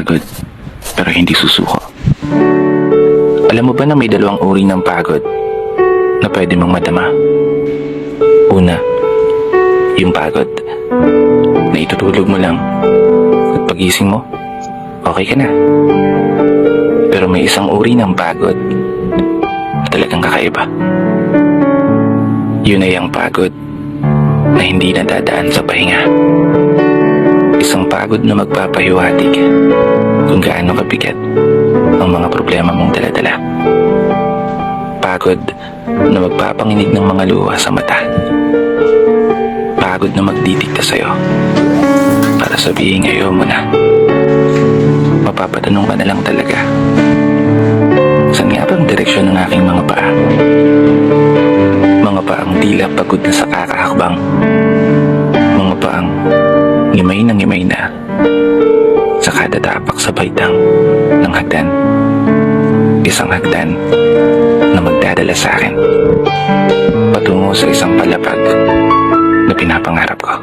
Pagod, pero hindi susuko. Alam mo ba na may dalawang uri ng pagod na pwede mong madama? Una, yung pagod na itutulog mo lang at pagising mo, okay ka na. Pero may isang uri ng pagod na talagang kakaiba. Yun ay ang pagod na hindi nadadaan sa pahinga. Isang pagod na magpapahiwatig kung gaano kabigat ang mga problema mong daladala. Pagod na magpapanginig ng mga luha sa mata. Pagod na magdidikta sa'yo para sabihin ayaw mo na. Mapapatanong ka na lang talaga, saan nga bang direksyon ng aking mga paa? Mga paang tila pagod na sa kakahakbang. Mga paang ngimay na sa kada tapak sa baitang ng hagdan. Isang hagdan na magdadala sa akin patungo sa isang palapag na pinapangarap ko.